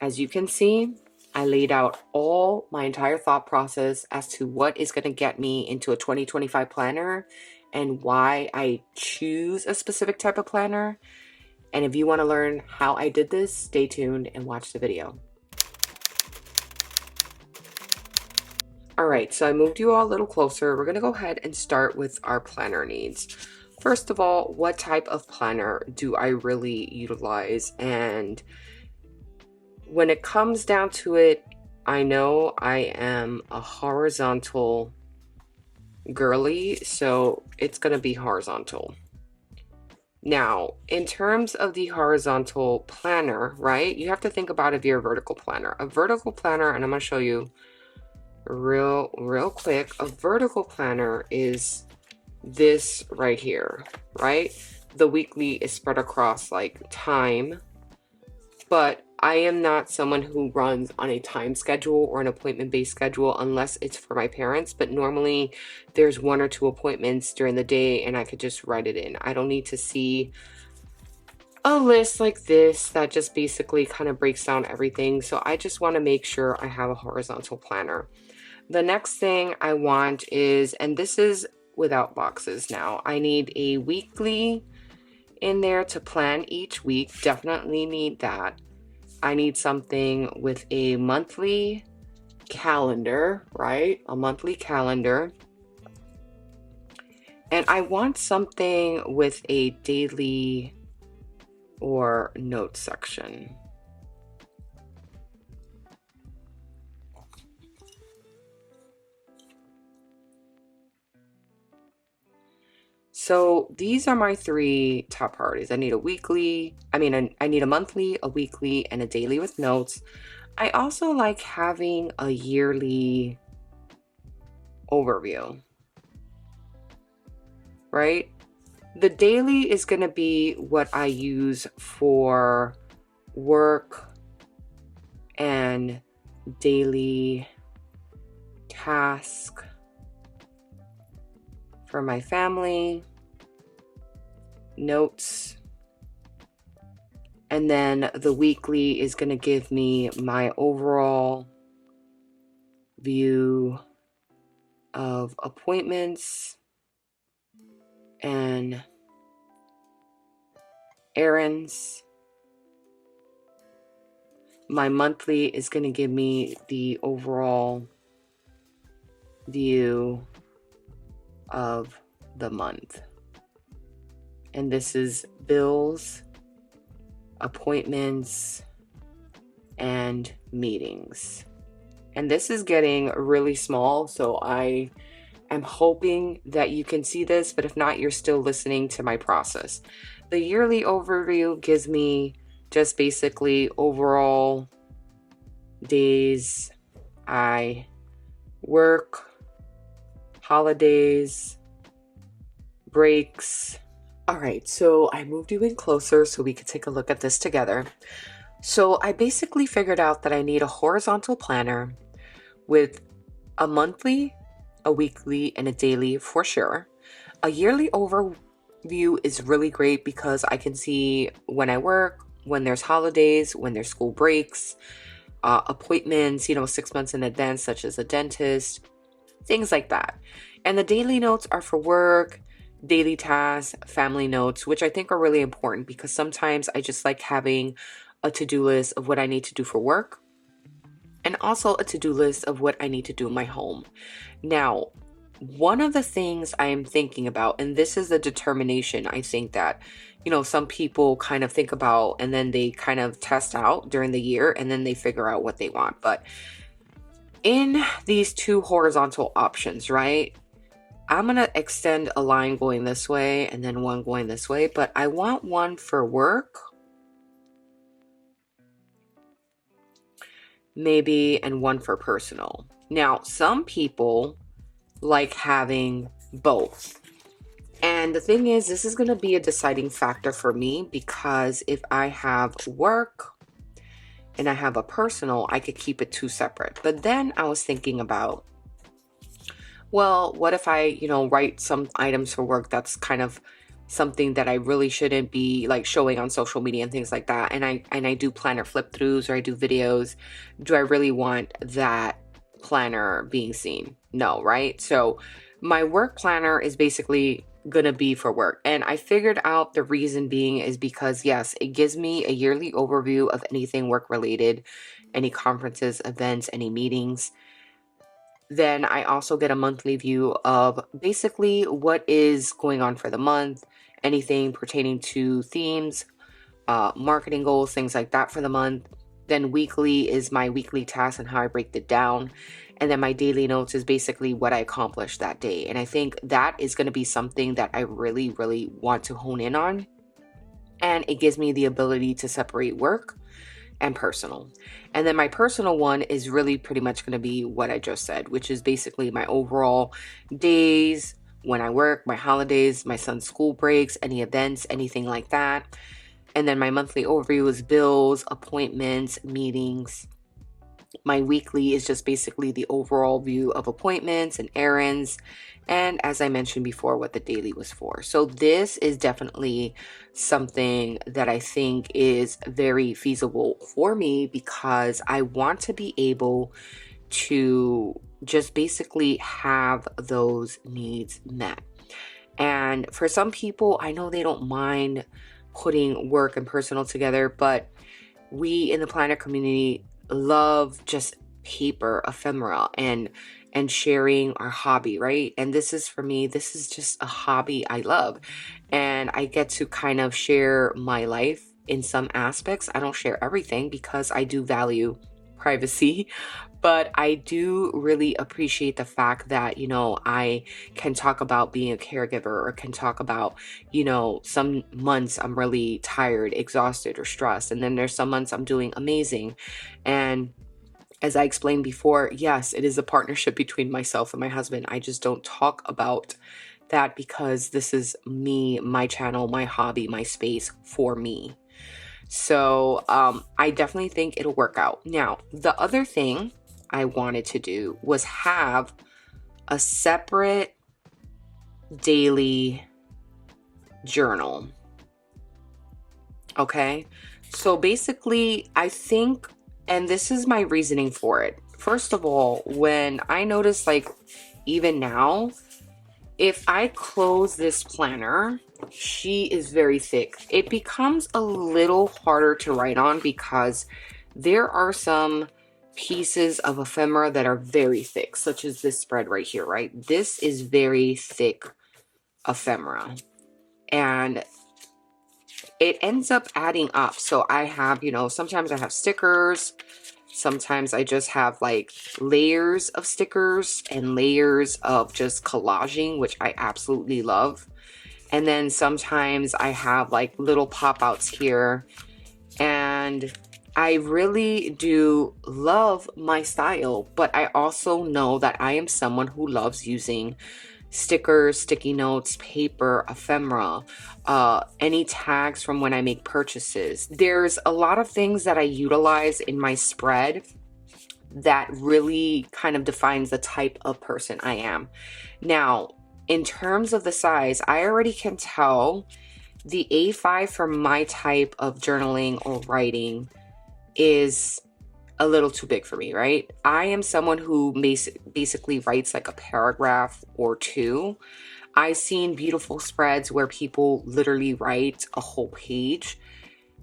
As you can see, I laid out all my entire thought process as to what is going to get me into a 2025 planner and why I choose a specific type of planner. And if you want to learn how I did this, stay tuned and watch the video. All right, so I moved you all a little closer. We're going to go ahead and start with our planner needs. First of all, what type of planner do I really utilize? And when it comes down to it, I know I am a horizontal girly, so it's going to be horizontal. Now, in terms of the horizontal planner, right, you have to think about if you're a vertical planner. A vertical planner, and I'm going to show you real quick, a vertical planner is this right here, right? The weekly is spread across like time, but I am not someone who runs on a time schedule or an appointment-based schedule unless it's for my parents, but normally there's 1 or 2 appointments during the day and I could just write it in. I don't need to see a list like this that just basically kind of breaks down everything. So I just want to make sure I have a horizontal planner. The next thing I want is, and this is without boxes now, I need a weekly in there to plan each week. Definitely need that. I need something with a monthly calendar, right? A monthly calendar. And I want something with a daily or note section. So these are my 3 top priorities. I need a weekly, I need a monthly, a weekly, and a daily with notes. I also like having a yearly overview, right? The daily is going to be what I use for work and daily task for my family, notes, and then the weekly is going to give me my overall view of appointments and errands. My monthly is going to give me the overall view of the month. And this is bills, appointments, and meetings. And this is getting really small, so I am hoping that you can see this, but if not, you're still listening to my process. The yearly overview gives me just basically overall days I work, holidays, breaks. All right, so I moved you in closer so we could take a look at this together. So I basically figured out that I need a horizontal planner with a monthly, a weekly, and a daily for sure. A yearly overview is really great because I can see when I work, when there's holidays, when there's school breaks, appointments, 6 months in advance, such as a dentist, things like that. And the daily notes are for work, daily tasks, family notes, which I think are really important because sometimes I just like having a to-do list of what I need to do for work and also a to-do list of what I need to do in my home. Now, one of the things I am thinking about, and this is the determination I think that, some people kind of think about and then they kind of test out during the year and then they figure out what they want. But in these 2 horizontal options, right? I'm going to extend a line going this way and then one going this way, but I want one for work, maybe, and one for personal. Now, some people like having both. And the thing is, this is going to be a deciding factor for me because if I have work and I have a personal, I could keep it 2 separate. But then I was thinking about, well, what if I, write some items for work that's kind of something that I really shouldn't be like showing on social media and things like that, and I do planner flip throughs or I do videos, do I really want that planner being seen? No, right? So my work planner is basically gonna be for work, and I figured out the reason being is because yes, it gives me a yearly overview of anything work related, any conferences, events, any meetings. Then I also get a monthly view of basically what is going on for the month, anything pertaining to themes, marketing goals, things like that for the month. Then weekly is my weekly task and how I break it down. And then my daily notes is basically what I accomplished that day. And I think that is going to be something that I really, really want to hone in on. And it gives me the ability to separate work and personal. And then my personal one is really pretty much going to be what I just said, which is basically my overall days, when I work, my holidays, my son's school breaks, any events, anything like that. And then my monthly overview is bills, appointments, meetings. My weekly is just basically the overall view of appointments and errands. And as I mentioned before, what the daily was for. So this is definitely something that I think is very feasible for me because I want to be able to just basically have those needs met. And for some people, I know they don't mind putting work and personal together, but we in the planner community love just paper ephemera and sharing our hobby, right? And this is for me, this is just a hobby I love, and I get to kind of share my life in some aspects. I don't share everything because I do value privacy, but I do really appreciate the fact that, you know, I can talk about being a caregiver or can talk about, you know, some months I'm really tired, exhausted, or stressed. And then there's some months I'm doing amazing. And as I explained before, yes, it is a partnership between myself and my husband. I just don't talk about that because this is me, my channel, my hobby, my space for me. So I definitely think it'll work out. Now, the other thing I wanted to do was have a separate daily journal. Okay, so basically, I think, and this is my reasoning for it. First of all, when I notice, like, even now, if I close this planner, she is very thick. It becomes a little harder to write on because there are some pieces of ephemera that are very thick, such as this spread right here, right? This is very thick ephemera, and it ends up adding up. So I have, you know, sometimes I have stickers, sometimes I just have like layers of stickers and layers of just collaging, which I absolutely love. And then sometimes I have like little pop-outs here, and I really do love my style, but I also know that I am someone who loves using stickers, sticky notes, paper, ephemera, any tags from when I make purchases. There's a lot of things that I utilize in my spread that really kind of defines the type of person I am. Now, in terms of the size, I already can tell the A5 for my type of journaling or writing is a little too big for me, right? I am someone who basically writes like a paragraph or two. I've seen beautiful spreads where people literally write a whole page,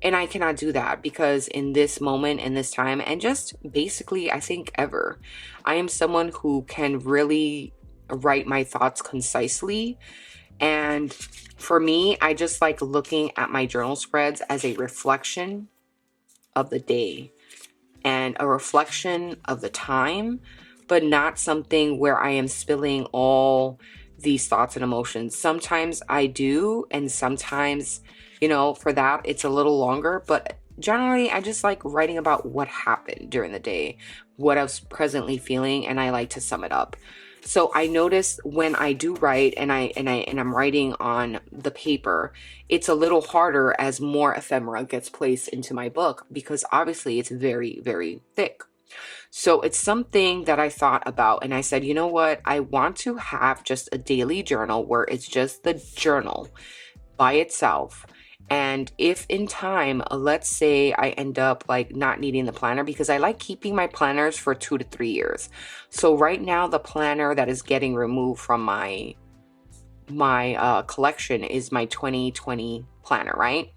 and I cannot do that because in this moment, in this time, and just basically, I think ever, I am someone who can really write my thoughts concisely. And for me, I just like looking at my journal spreads as a reflection of the day and a reflection of the time, but not something where I am spilling all these thoughts and emotions. Sometimes I do, and sometimes, you know, for that it's a little longer, but generally I just like writing about what happened during the day, what I was presently feeling, and I like to sum it up. So I notice when I do write and I'm writing on the paper, it's a little harder as more ephemera gets placed into my book because obviously it's very, very thick. So it's something that I thought about, and I said, you know what? I want to have just a daily journal where it's just the journal, by itself. And if in time, let's say I end up like not needing the planner, because I like keeping my planners for 2 to 3 years. So right now, the planner that is getting removed from my collection is my 2020 planner, right?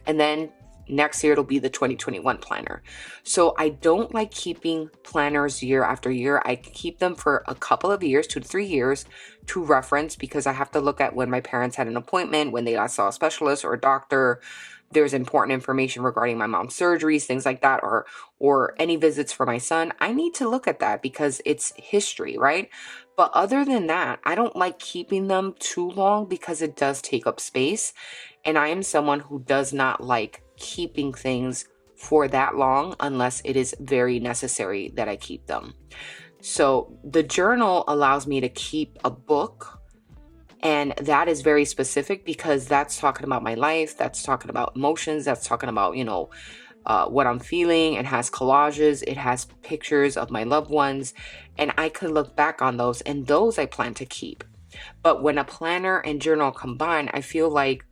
And then next year it'll be the 2021 planner. So I don't like keeping planners year after year. I keep them for a couple of years, 2 to 3 years, to reference, because I have to look at when my parents had an appointment, when they last saw a specialist or a doctor. There's important information regarding my mom's surgeries, things like that, or any visits for my son. I need to look at that because it's history, right? But other than that, I don't like keeping them too long because it does take up space. And I am someone who does not like keeping things for that long unless it is very necessary that I keep them. So the journal allows me to keep a book, and that is very specific because that's talking about my life, that's talking about emotions, that's talking about, what I'm feeling. It has collages, it has pictures of my loved ones, and I could look back on those, and those I plan to keep. But when a planner and journal combine, I feel like,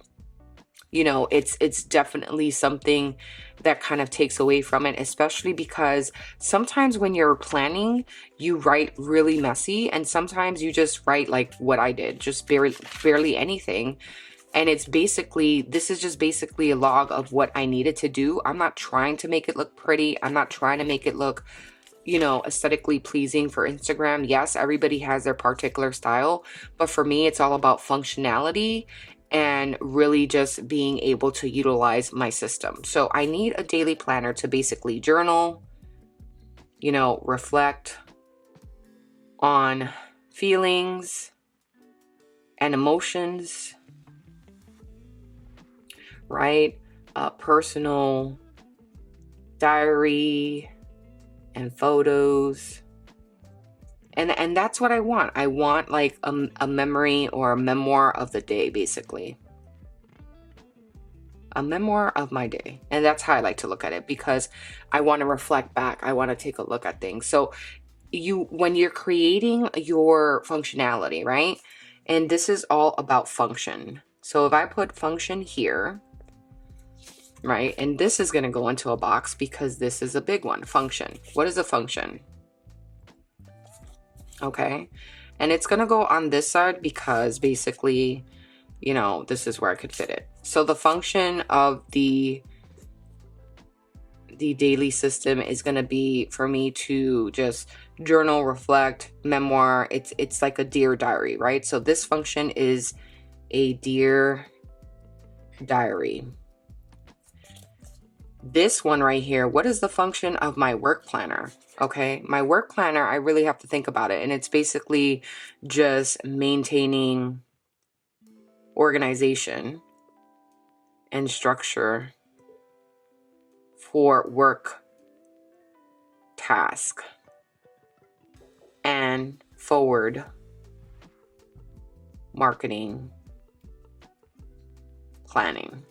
it's definitely something that kind of takes away from it, especially because sometimes when you're planning, you write really messy, and sometimes you just write like what I did, just barely anything. And this is just basically a log of what I needed to do. I'm not trying to make it look pretty. I'm not trying to make it look, aesthetically pleasing for Instagram. Yes, everybody has their particular style, but for me, it's all about functionality and really just being able to utilize my system. So I need a daily planner to basically journal, reflect on feelings and emotions, right? Personal diary and photos. And that's what I want. I want like a memory or a memoir of the day, basically. A memoir of my day. And that's how I like to look at it, because I want to reflect back. I want to take a look at things. So when you're creating your functionality, right? And this is all about function. So if I put function here, right? And this is going to go into a box because this is a big one. Function. What is a function? Okay. And it's going to go on this side because basically, this is where I could fit it. So the function of the daily system is going to be for me to just journal, reflect, memoir. It's like a dear diary, right? So this function is a dear diary. This one right here, what is the function of my work planner? Okay, my work planner, I really have to think about it. And it's basically just maintaining organization and structure for work task and forward marketing planning.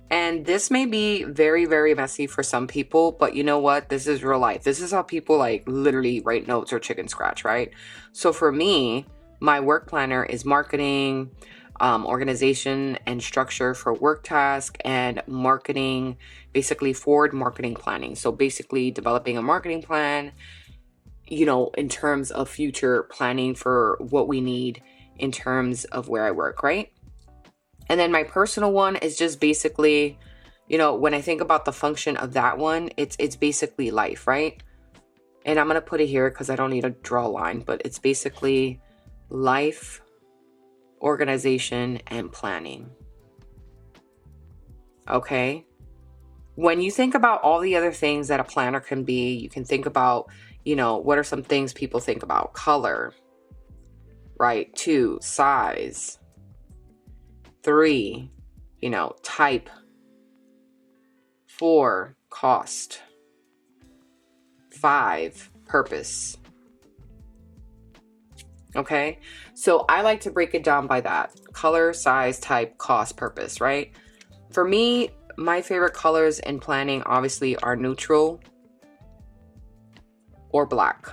And this may be very, very messy for some people, but you know what? This is real life. This is how people like literally write notes or chicken scratch, right? So for me, my work planner is marketing, organization and structure for work task, and marketing, basically forward marketing planning. So basically developing a marketing plan, in terms of future planning for what we need in terms of where I work, right? And then my personal one is just basically, when I think about the function of that one, it's basically life, right? And I'm going to put it here because I don't need to draw a line, but it's basically life, organization, and planning. Okay? When you think about all the other things that a planner can be, you can think about, what are some things people think about? Color, right? 2, size. 3, type. 4, cost. 5, purpose. Okay, so I like to break it down by that: color, size, type, cost, purpose, right? For me, my favorite colors in planning obviously are neutral or black.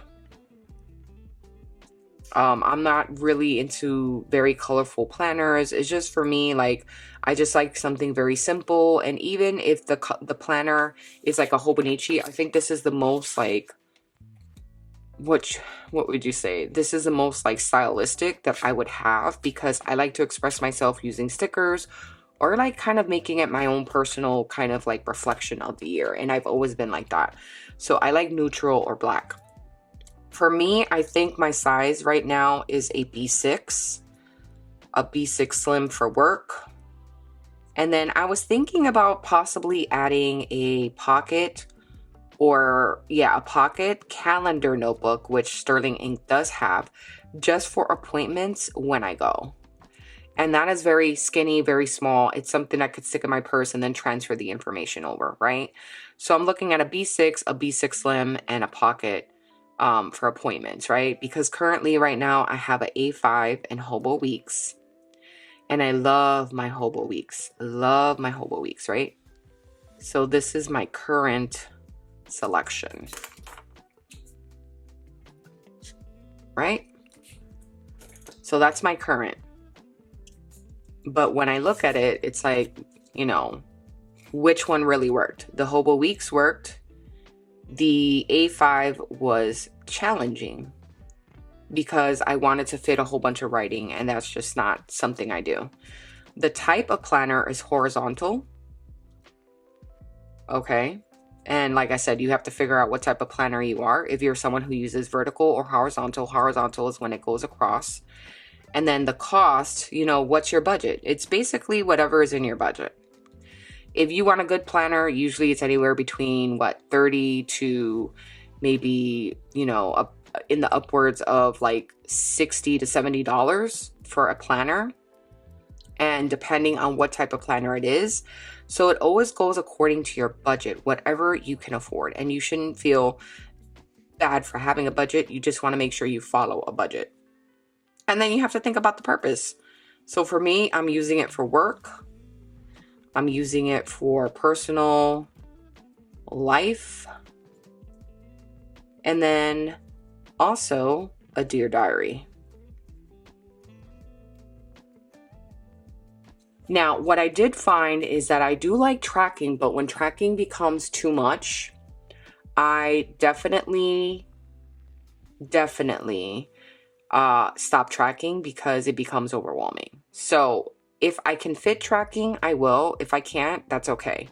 I'm not really into very colorful planners. It's just for me, like, I just like something very simple. And even if the planner is like a Hobonichi, I think this is the most like, what would you say? This is the most like stylistic that I would have, because I like to express myself using stickers, or like kind of making it my own personal kind of like reflection of the year. And I've always been like that. So I like neutral or black. For me, I think my size right now is a B6 Slim for work. And then I was thinking about possibly adding a pocket, or yeah, a pocket calendar notebook, which Sterling Ink does have, just for appointments when I go. And that is very skinny, very small. It's something I could stick in my purse and then transfer the information over, right? So I'm looking at a B6 Slim, and a pocket for appointments, right? Because currently right now I have an A5 in Hobo Weeks. And I love my Hobo Weeks. Love my Hobo Weeks, right? So this is my current selection, right? So that's my current. But when I look at it, it's like, you know, which one really worked? The Hobo Weeks worked. The A5 was challenging because I wanted to fit a whole bunch of writing, and that's just not something I do. The type of planner is horizontal. Okay. And like I said, you have to figure out what type of planner you are. If you're someone who uses vertical or horizontal, horizontal is when it goes across. And then the cost, you know, what's your budget? It's basically whatever is in your budget. If you want a good planner, usually it's anywhere between what, 30 to maybe, you know, in the upwards of like $60 to $70 for a planner. And depending on what type of planner it is. So it always goes according to your budget, whatever you can afford. And you shouldn't feel bad for having a budget. You just want to make sure you follow a budget. And then you have to think about the purpose. So for me, I'm using it for work. I'm using it for personal life. And then also a Dear Diary. Now, what I did find is that I do like tracking, but when tracking becomes too much, I definitely stop tracking, because it becomes overwhelming. So if I can fit tracking, I will. If I can't, that's okay.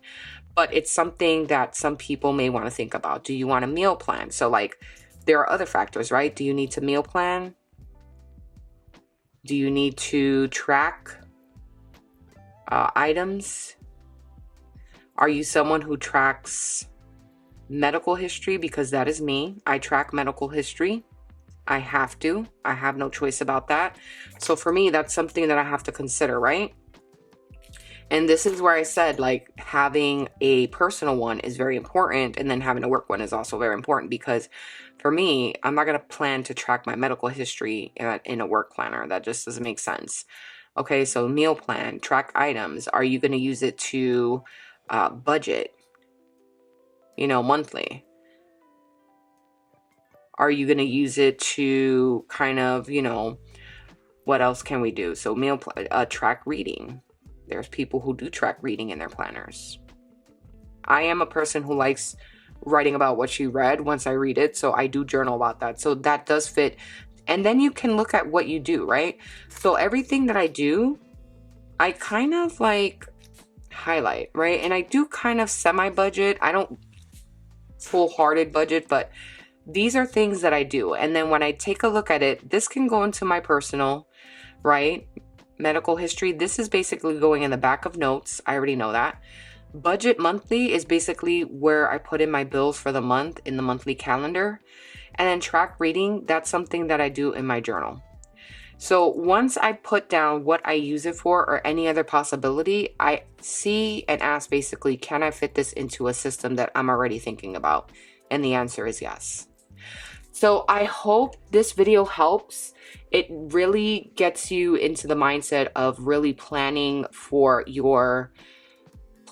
But it's something that some people may want to think about. Do you want a meal plan? So like, there are other factors, right? Do you need to meal plan? Do you need to track items? Are you someone who tracks medical history? Because that is me. I track medical history. I have to. I have no choice about that. So for me, that's something that I have to consider, right? And this is where I said, like, having a personal one is very important, and then having a work one is also very important, because for me, I'm not going to plan to track my medical history in a work planner. That just doesn't make sense. Okay, so meal plan, track items. Are you going to use it to budget, you know, monthly? Are you going to use it to kind of, you know, what else can we do? So track reading. There's people who do track reading in their planners. I am a person who likes writing about what she read once I read it, so I do journal about that. So that does fit. And then you can look at what you do, right? So everything that I do, I kind of like highlight, right? And I do kind of semi-budget. I don't full-hearted budget, but these are things that I do. And then when I take a look at it, this can go into my personal, right? Medical history. This is basically going in the back of notes. I already know that. Budget monthly is basically where I put in my bills for the month in the monthly calendar. And then track reading, that's something that I do in my journal. So once I put down what I use it for or any other possibility, I see and ask basically, can I fit this into a system that I'm already thinking about? And the answer is yes. So I hope this video helps. It really gets you into the mindset of really planning for your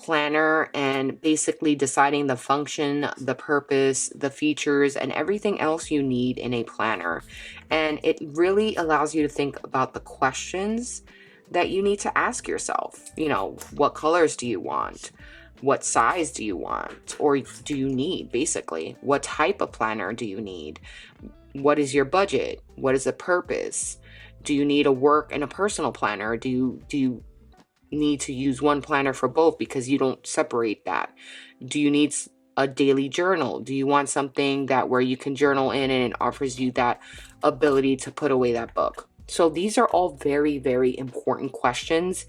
planner and basically deciding the function, the purpose, the features, and everything else you need in a planner. And it really allows you to think about the questions that you need to ask yourself. You know, what colors do you want? What size do you want? Or do you need, basically? What type of planner do you need? What is your budget? What is the purpose? Do you need a work and a personal planner? Do you need to use one planner for both because you don't separate that? Do you need a daily journal? Do you want something that where you can journal in and it offers you that ability to put away that book? So these are all very, very important questions.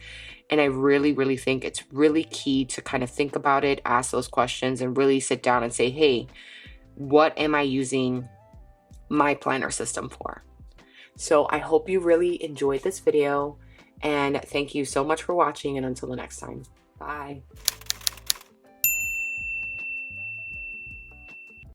And I really, really think it's really key to kind of think about it, ask those questions, and really sit down and say, hey, what am I using my planner system for? So I hope you really enjoyed this video, and thank you so much for watching, and until the next time, bye.